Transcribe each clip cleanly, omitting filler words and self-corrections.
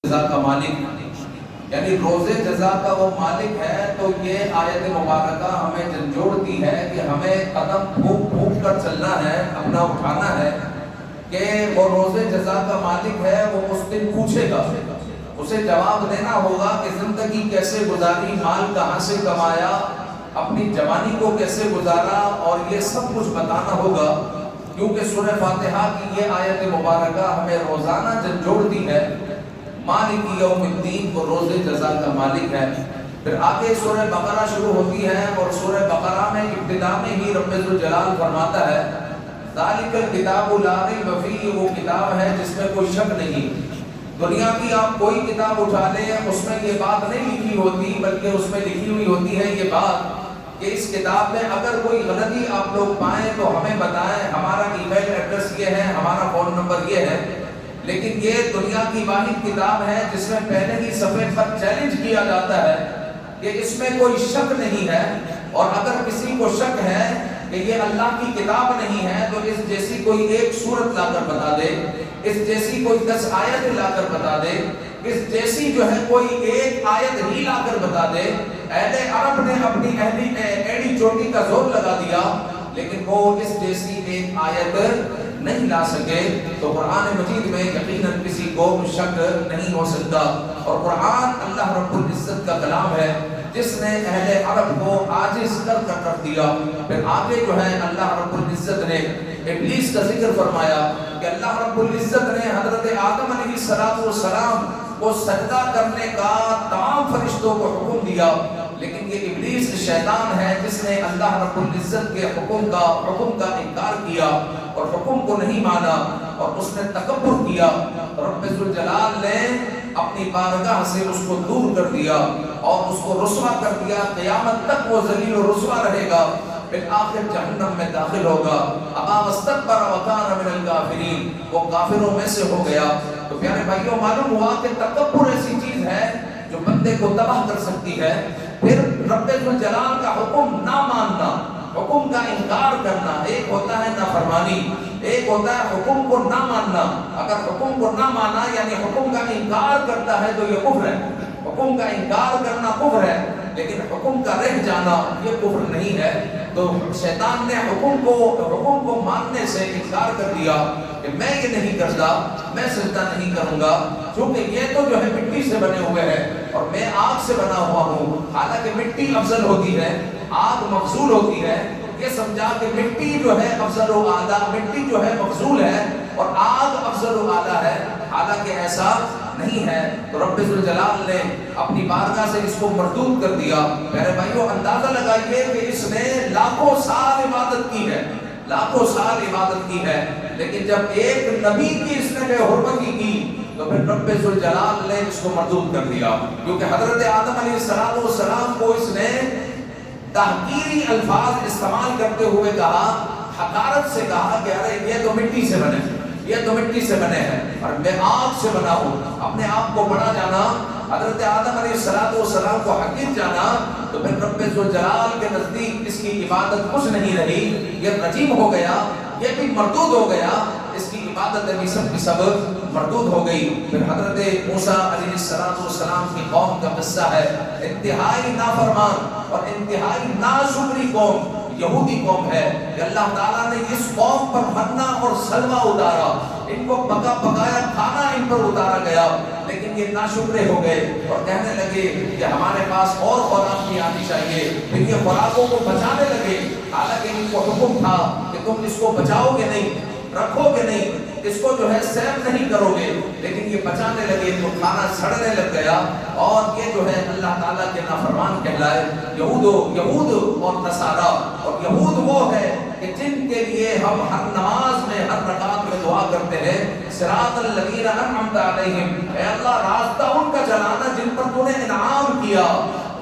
جزا کا مالک، یعنی روزے جزا کا وہ مالک ہے۔ تو یہ آیت مبارکہ ہمیں جھنجھوڑتی ہے کہ ہمیں قدم پھونک پھونک کر چلنا ہے، اپنا اٹھانا ہے کہ وہ روزے جزا کا مالک ہے، وہ اس دن پوچھے گا، اسے جواب دینا ہوگا کہ زندگی کیسے گزاری، مال کہاں سے کمایا، اپنی جوانی کو کیسے گزارا، اور یہ سب کچھ بتانا ہوگا۔ کیونکہ سورہ فاتحہ کی یہ آیت مبارکہ ہمیں روزانہ جھنجھوڑتی ہے۔ مالک یوم الدین، وہ روزے جزا کا مالک ہے۔ پھر آگے سورہ بقرہ شروع ہوتی ہے، اور سورہ بقرہ میں ابتدا میں ہی رب ذوالجلال فرماتا ہے ذالک الکتاب لا ریب فیہ، وہ کتاب ہے جس میں کوئی شک نہیں۔ دنیا کی آپ کوئی کتاب اٹھا لیں، اس میں یہ بات نہیں لکھی ہوتی، بلکہ اس میں لکھی ہوئی ہوتی ہے یہ بات کہ اس کتاب میں اگر کوئی غلطی آپ لوگ پائیں تو ہمیں بتائیں، ہمارا ای میل ایڈریس یہ ہے، ہمارا فون نمبر یہ ہے۔ لیکن یہ دنیا کی واحد کتاب ہے جس میں پہلے ہی صفحے پر چیلنج کیا جاتا ہے کہ اس میں کوئی شک نہیں ہے، اور اگر کسی کو شک ہے کہ یہ اللہ کی کتاب نہیں ہے تو اس جیسی کوئی ایک سورت لا کر بتا دے، اس جیسی کوئی 10 آیت لا کر بتا دے، اس جیسی جو ہے کوئی ایک آیت ہی لا کر بتا دے۔ اہل عرب نے اپنی ایڑی چوٹی کا زور لگا دیا، لیکن وہ اس جیسی ایک آیت نہیں لا سکے۔ تو قرآن مجید میں یقیناً کسی کو شک نہیں ہو سکتا، اور قرآن اللہ رب العزت کا کلام ہے جس نے اہل عرب کو عاجز کر کر رکھ دیا۔ پھر آگے جو ہے اللہ رب العزت نے ابلیس کا ذکر فرمایا کہ اللہ رب العزت نے حضرت آدم علیہ السلام کو سجدہ کرنے کا تمام فرشتوں کو حکم دیا، لیکن یہ ابلیس شیطان ہے جس نے اللہ رب العزت کے حکم کا انکار کیا اور حکم کو نہیں مانا، اور اس نے تکبر کیا۔ رب ذوالجلال نے اپنی بارگاہ سے اس کو دور کر دیا اور اس کو رسوا کر دیا، قیامت تک وہ ذلیل و رسوا رہے گا، پھر آخر جہنم میں داخل ہوگا۔ ابا واستکبر وکان من الکافرین، وہ کافروں میں سے ہو گیا۔ تو پیارے بھائیوں، معلوم ہوا کہ تکبر ایسی چیز ہے جو بندے کو تباہ کر سکتی ہے۔ پھر رب ذوالجلال کا حکم نہ ماننا، حکم کا انکار کرنا، ایک ہوتا ہے نافرمانی، ایک ہوتا ہے حکم کو نہ ماننا۔ اگر حکم کو نہ مانا یعنی حکم کا انکار کرتا ہے تو یہ کفر ہے، حکم کا انکار کرنا کفر ہے، لیکن حکم کا رہ جانا یہ کفر نہیں ہے۔ تو شیطان نے حکم کو ماننے سے انکار کر دیا کہ میں یہ نہیں کرتا، میں سجدہ نہیں کروں گا، کیونکہ یہ تو جو ہے مٹی سے بنے ہوئے ہیں اور میں آگ سے بنا ہوا ہوں۔ حالانکہ مٹی افضل ہوتی ہے، آگ مفضول ہوتی ہے۔ یہ سمجھا کہ مٹی جو ہے افضل و اعلیٰ، مٹی جو ہے مفضول ہے اور آگ افضل و اعلیٰ ہے، حالانکہ ایسا نہیں ہے۔ تو رب ذوالجلال نے اپنی بارگاہ سے اس کو مردود کر دیا۔ میرے بھائیوں، اندازہ لگائیے کہ اس نے لاکھوں سال عبادت کی ہے، لاکھوں سال عبادت کی ہے، لیکن جب ایک نبی کی اس نے بے حرمتی کی تو پھر رب ذوالجلال نے اس کو مردود کر دیا، کیونکہ حضرت آدم علیہ السلام کو اس نے تحقیری الفاظ استعمال کرتے ہوئے کہا، حقارت سے کہا کہ ارے یہ تو مٹی سے بنے، یہ تو مٹی سے بنے ہیں اور میں آگ سے بنا ہوں۔ اپنے آپ کو بڑا جانا، حضرت آدم علیہ السلام کو حقیر جانا، تو پھر رب ذوالجلال کے نزدیک اس کی عبادت کچھ نہیں رہی، یہ رجیم ہو گیا، یہ بھی مردود ہو گیا، اس کی عبادت بھی سب کی سب مردود ہو گئی۔ پھر حضرت موسیٰ علیہ السلام کی قوم کا قصہ ہے، انتہائی نافرمان اور انتہائی ناشکری قوم یہودی قوم ہے کہ اللہ تعالیٰ نے اس قوم پر مننا اور سلوہ اتارا، ان کو پکا پکایا کھانا ان پر اتارا گیا، لیکن یہ ناشکرے ہو گئے اور کہنے لگے کہ ہمارے پاس اور خوراک بھی آنی چاہیے۔ پھر یہ خوراکوں کو بچانے لگے، حالانکہ ان کو حکم تھا کہ تم اس کو بچاؤ گے نہیں، رکھو گے نہیں، اس کو جو ہے سیو نہیں کرو گے، لیکن یہ بچانے لگے تو کھانا سڑنے لگ گیا، اور یہ جو ہے اللہ تعالیٰ کے نافرمان کہلائے۔ یہود اور نصارہ، اور یہود وہ ہے کہ جن کے لیے ہم ہر نماز میں ہر رکعت میں دعا کرتے ہیں، صراط الذین انعمت علیہم، اے اللہ راستہ ان کا چلانا جن پر تو نے انعام کیا،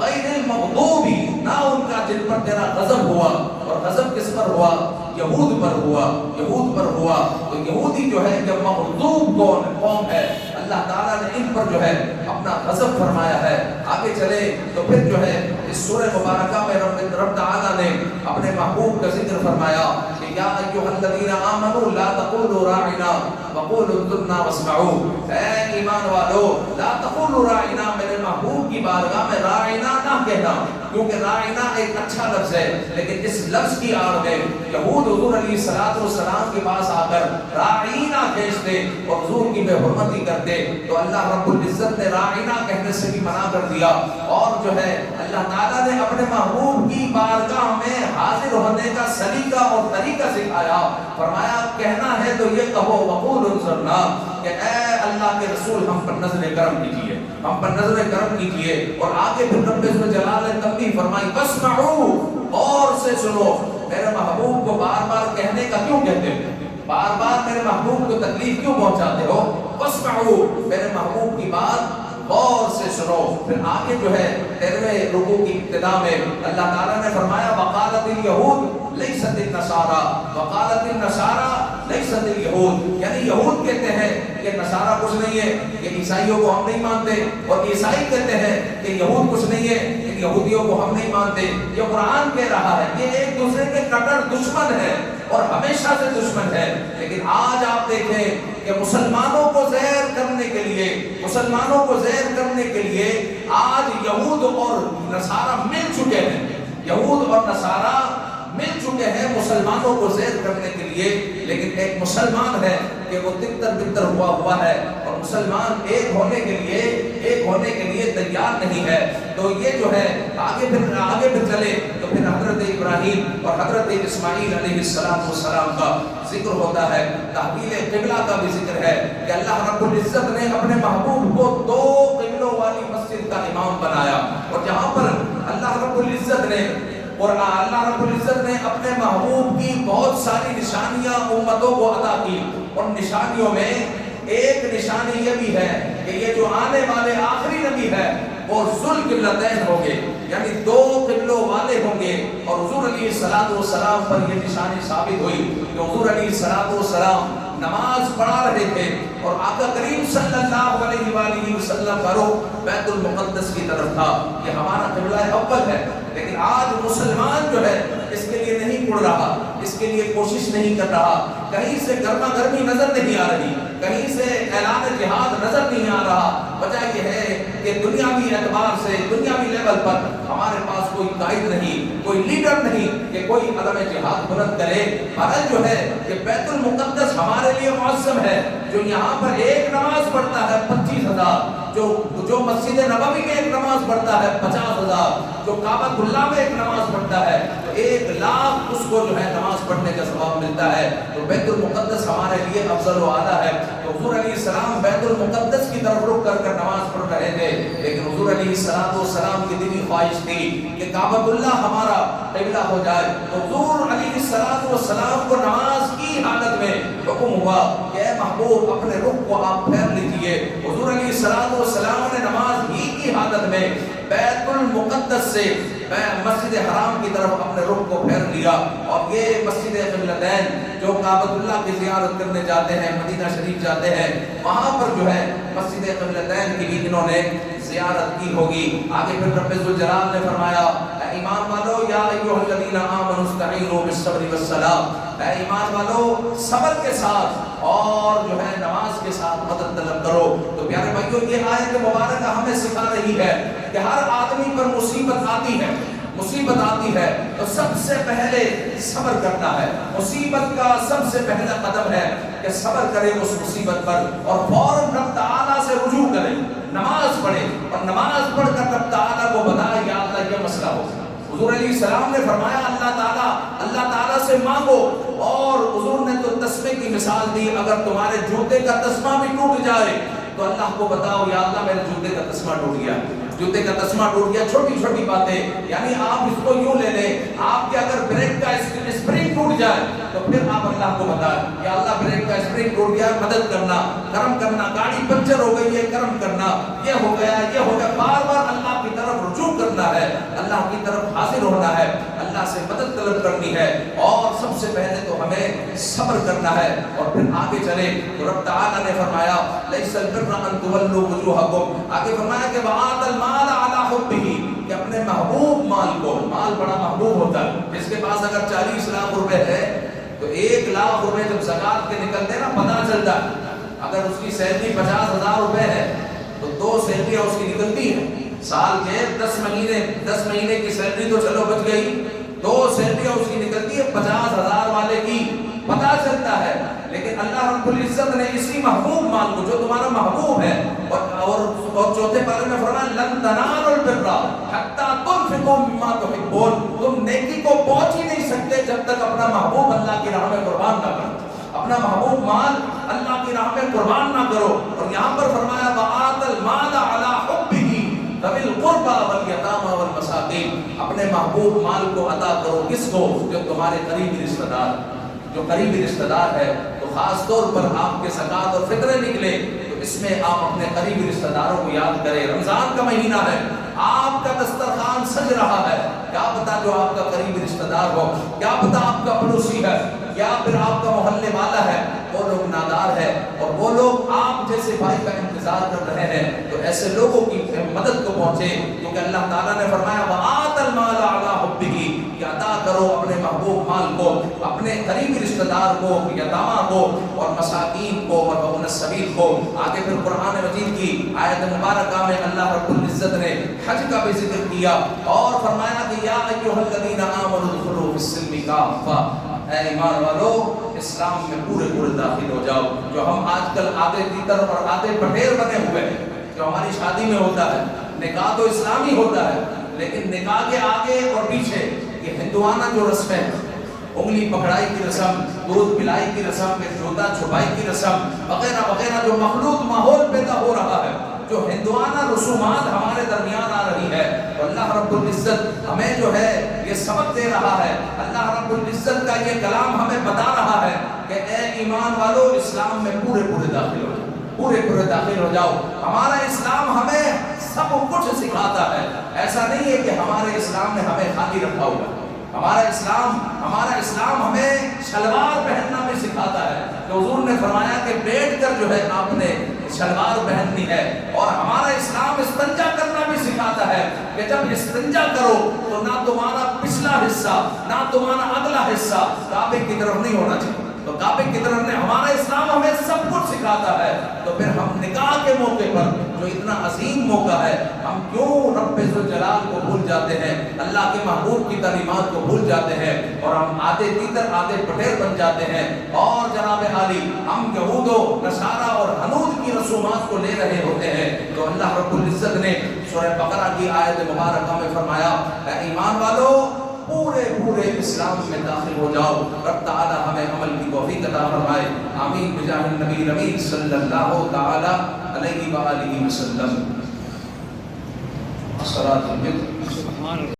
غیر المغضوب، نہ ان کا جن پر تیرا غضب ہوا، اور غضب کس پر ہوا؟ یہود پر ہوا، یہود پر ہوا۔ تو یہودی جو ہے کہ مغضوب قوم ہے، اللہ تعالیٰ نے ان پر جو ہے اپنا غضب فرمایا ہے۔ آگے چلے تو پھر جو ہے اس سورہ مبارکہ میں رب تعالیٰ نے اپنے محبوب کا ذکر فرمایا کہ یا ایھا الذین آمنوا لا تقولوا راعنا وقولوا انظرنا واسمعوا، اے ایمان والو لا تقولوا راعنا، میرے محبوب کی بارگاہ میں راعنا نہ کہنا، کیونکہ راعنا ایک اچھا لفظ ہے، لیکن اس لفظ کی آڑ میں یہود حضور علیہ السلام کے پاس آ کر راعینا کہتے اور حضور کی بے حرمتی کرتے، تو اللہ رب العزت نے راعینا کہنے سے بھی منع کر دیا، اور جو ہے اللہ تعالیٰ نے اپنے محبوب کی بارگاہ میں حاضر ہونے کا سلیقہ اور طریقہ سکھایا، فرمایا کہنا ہے تو یہ کہو وقول انظرنا، کہ اے اللہ کے رسول ہم پر نظر کرم کیجئے، ہم پر نظر کرم کیجئے، اور آگے پھر رب جلال نے تنبیہ فرمائی واسمعوا، اور سے سنو، میرے محبوب کو بار بار کہنے کا کیوں کہتے ہو، بار بار میرے محبوب کو تکلیف کیوں پہنچاتے ہو، واسمعوا، میرے محبوب کی بات غور سے سنو۔ پھر آگے جو ہے 13ویں رکوع کی ابتدا میں اللہ تعالیٰ نے فرمایا وقالت الیہود لیست النصارى وقالت النصارى لیست الیہود، یعنی یہود کہتے ہیں کہ نصارہ کچھ نہیں ہے، کہ عیسائیوں کو ہم نہیں مانتے، اور عیسائی کہتے ہیں کہ یہود کچھ نہیں ہے، کہ یہودیوں کو ہم نہیں مانتے۔ یہ قرآن کہہ رہا ہے، یہ ایک دوسرے کے کٹر دشمن ہے اور ہمیشہ سے دشمن ہے، لیکن آج آپ دیکھیں کہ مسلمانوں کو زہر کرنے کے لیے، مسلمانوں کو زہر کرنے کے لیے آج یہود اور نصارہ مل چکے ہیں، یہود اور نصارہ مل چکے ہیں مسلمانوں کو زہر کرنے کے لیے، لیکن ایک مسلمان ہے کہ وہ تتر بتر ہوا ہے، اور مسلمان ایک ہونے کے لیے تیار نہیں ہے۔ تو یہ جو ہے آگے پھر چلے تو پھر حضرت ابراہیم اور حضرت اسماعیل علیہ السلام کا ذکر ہوتا ہے، تحویل قبلہ کا بھی ذکر ہے کہ اللہ رب العزت نے اپنے محبوب کو 2 قبلوں والی مسجد کا امام بنایا، اور جہاں پر اللہ رب العزت نے اپنے محبوب کی بہت ساری نشانیاں امتوں کو عطا کی، ان نشانیوں میں ایک نشانی یہ بھی ہے کہ یہ جو آنے والے آخری نبی ہے وہ ذوالقبلتین ہوں گے، یعنی 2 قبلوں والے ہوں گے، اور حضور علیہ السلام پر یہ نشانی ثابت ہوئی کہ حضور علیہ السلام نماز پڑھا رہے تھے، اور آقا کریم صلی اللہ علیہ وآلہ وسلم کا رخ بیت المقدس کی طرف تھا، یہ ہمارا قبلہ اول ہے، لیکن آج مسلمان جو ہے اس کے لیے نہیں اڑ رہا، اس کے لیے کوشش نہیں کر رہا، کہیں سے گرما گرمی نظر نہیں آ رہی، کہیں سے اعلان جہاد نظر نہیں آ رہا۔ وجہ یہ ہے کہ دنیاوی اعتبار سے، دنیاوی لیول پر ہمارے پاس کوئی قائد نہیں، کوئی لیڈر نہیں کہ کوئی عدم جہاد بلند کرے، مگر جو ہے کہ بیت المقدس ہمارے لیے معظم ہے، جو یہاں پر ایک نماز پڑھتا ہے 25,000، جو مسجد نبوی میں ایک نماز پڑھتا ہے 50,000، جو کعبۃ اللہ میں ایک نماز پڑھتا ہے تو 1,00,000 اس کو جو ہے نماز پڑھنے کا ثواب ملتا ہے۔ تو بیت المقدس ہمارے لیے افضل و اعلیٰ ہے۔ تو حضور علیہ السلام بیت المقدس کی طرف رخ کر نماز پڑھ رہے تھے، لیکن حضور علیہ السلام کی دلی خواہش تھی کہ کعبۃ اللہ ہمارا قبلہ ہو جائے، تو حضور علیہ السلام کو نماز کی حالت میں حکم ہوا کہ اے محبوب اپنے رخ کو آپ پھیر لیجئے۔ حضور علیہ السلام نے نماز ہی کی حالت میں بیت المقدس سے مسجد حرام کی طرف اپنے رخ کو پھیر لیا، اور یہ مسجد قبلتین جو کعبۃ اللہ کی زیارت کرنے جاتے ہیں، مدینہ شریف جاتے ہیں، وہاں پر جو ہے مسجد قبلتین کی بھی انہوں نے زیارت کی ہوگی۔ آگے پھر رب ذوالجلال نے فرمایا اے ایمان والو یا ایھا الذین آمنوا استعینوا بالصبر والصلاۃ، اے ایمان والو صبر کے ساتھ اور جو ہے نماز کے ساتھ مدد طلب کرو۔ تو پیارے بھائیو یہ آیت مبارکہ ہمیں سکھا رہی ہے کہ ہر آدمی پر مصیبت آتی ہے تو سب سے پہلے صبر کرنا ہے، مصیبت کا سب سے پہلا قدم ہے کہ صبر کرے اس مصیبت پر، اور فوراً رب تعالیٰ سے رجوع کرے، نماز پڑھے، اور نماز پڑھ کر رب تعالیٰ کو بتائے یا اللہ یہ مسئلہ ہو۔ حضور علیہ السلام نے فرمایا اللہ تعالیٰ سے مانگو، اور حضور نے تو تسمے کی مثال دی، اگر تمہارے جوتے کا تسمہ بھی ٹوٹ جائے تو اللہ کو بتاؤ یا اللہ میرے جوتے کا تسمہ ٹوٹ گیا، جوتے کا تسمہ ٹوٹ گیا، چھوٹی چھوٹی باتیں، یعنی آپ اس کو یوں لے لیں، آپ کے اگر بریک کا اسپرنگ ٹوٹ جائے تو پھر آپ اللہ کو بتائیں یا اللہ بریک کا اسپرنگ ٹوٹ گیا، مدد کرنا، کرم کرنا، گاڑی پنچر ہو گئی ہے، کرم کرنا، یہ ہو گیا، بار بار اللہ کی طرف رجوع کرنا کرنا ہے, اللہ کی طرف حاضر ہونا ہے, اللہ سے مدد طلب کرنی ہے, اور سب سے پہلے تو ہمیں صبر کرنا ہے. اور پھر آگے چلے تو رب تعالیٰ نے فرمایا لیس البر ان تولوا وجوہکم, آگے فرمایا کہ وآت المال علی حبہ, کہ اپنے محبوب مال کو, مال بڑا محبوب ہوتا ہے. جس کے پاس اگر 40 لاکھ روپے ہے تو 1 لاکھ روپے جب زکوٰۃ کے نکلتے ہیں نا پتہ چلتا ہے. اگر اس کی سیلری 50,000 روپے ہے تو 2 سیلریاں اس کی نکلتی ہیں. سال کے 10 مہینے کی سیلری تو چلو بچ گئی, 2 سیلریاں اس کی نکلتی ہے 50,000 والے کی, پتہ چلتا ہے. لیکن اللہ رب العزت نے اسی محبوب مال کو جو تمہارا محبوب ہے, اور چوتھے پارے میں فرمایا لن تنالوا البر حتی تنفقوا مما تحبون, تم نیکی کو پہنچ ہی نہیں سکتے جب تک اپنا محبوب اللہ کی راہ میں قربان نہ کرو, اپنا محبوب مال اللہ کی راہ میں قربان نہ کرو. اور یہاں پر فرمایا وآت المال علی حبہ ذوی القربى والیتامى والمساکین, اپنے محبوب مال کو عطا کرو کس کو, جو تمہارے قریبی رشتہ دار, جو قریبی رشتہ دار ہے. تو خاص طور پر آپ کے زکوٰۃ اور فطرے نکلے تو اس میں آپ اپنے قریبی رشتہ داروں کو یاد کریں. رمضان کا مہینہ ہے, آپ کا دسترخوان سج رہا ہے, کیا پتا جو آپ کا قریبی رشتہ دار ہو, کیا پتا آپ کا پڑوسی ہے, یا پھر آپ کا محلے والا ہے, وہ لوگ نادار ہے اور وہ لوگ آپ جیسے بھائی کا انتظار کر رہے ہیں. تو ایسے لوگوں کی مدد کو پہنچے, کیونکہ اللہ تعالیٰ نے فرمایا وآت المال علی حبہ, کہ عطا کرو اپنے محبوب مال کو اپنے قریبی رشتہ دار کو, یتامہ کو اور مساکین کو اور ابن السبیل کو. آگے پھر قرآن مجید کی آیت مبارکہ میں اللہ رب العزت نے حج کا بھی ذکر کیا اور فرمایا کہ یا ایھا الذین آمنوا ادخلوا فی السلم کافہ, اے ایمان والو اسلام میں پورے داخل ہو جاؤ. جو ہم آج کل آدھے تیتر اور آدھے پٹھیر بنے ہوئے ہیں, جو ہماری شادی میں ہوتا ہے, نکاح تو اسلامی ہوتا ہے لیکن نکاح کے آگے اور پیچھے یہ ہندوانہ جو رسمیں ہیں, انگلی پکڑائی کی رسم, دودھ پلائی کی رسم, جوتا چھپائی کی رسم وغیرہ وغیرہ, جو مخلوط ماحول پیدا ہو رہا ہے, جو ہندوانہ رسومات ہمارے درمیان آ رہی ہے, تو اللہ رب العزت ہمیں جو ہے یہ سبق دے رہا ہے. اللہ رب العزت کا یہ کلام ہمیں بتا رہا ہے کہ اے ایمان والو اسلام میں پورے داخل ہو جاؤ, پورے داخل ہو جاؤ. ہمارا اسلام ہمیں سب کچھ سکھاتا ہے. ایسا نہیں ہے کہ ہمارے اسلام نے ہمیں خالی رکھا ہوا. ہمارا اسلام ہمیں شلوار پہننا بھی سکھاتا ہے. کہ حضور نے فرمایا کہ بیٹھ کر جو ہے آپ نے شلوار پہننی ہے. اور ہمارا اسلام استنجا کرنا بھی سکھاتا ہے کہ جب استنجا کرو تو نہ تمہارا پچھلا حصہ نہ تمہارا اگلا حصہ کعبے کی طرف نہیں ہونا چاہیے. تو کعبے کی طرف نے ہمارا اسلام ہمیں سب کچھ سکھاتا ہے. تو پھر ہم نکاح کے موقع پر جو اتنا عظیم موقع ہے, ہم کیوں رب ذوالجلال کو بھول جاتے ہیں, اللہ کے محبوب کی تعلیمات کو بھول جاتے ہیں, اور ہم آدھے تیتر آدھے پٹھیر بن جاتے ہیں. اور جناب عالی ہم یہود و نصارہ اور ہنود کی رسومات کو لے رہے ہوتے ہیں. تو اللہ رب العزت نے سورہ بقرہ کی آیت مبارکہ میں فرمایا اے ایمان والو پورے اسلام میں داخل ہو جاؤ. رب تعالی ہمیں عمل کی توفیق عطا فرمائے. آمین بجاہ النبی الامین صلی اللہ تعالی علیہ وآلہ وسلم. الصلاۃ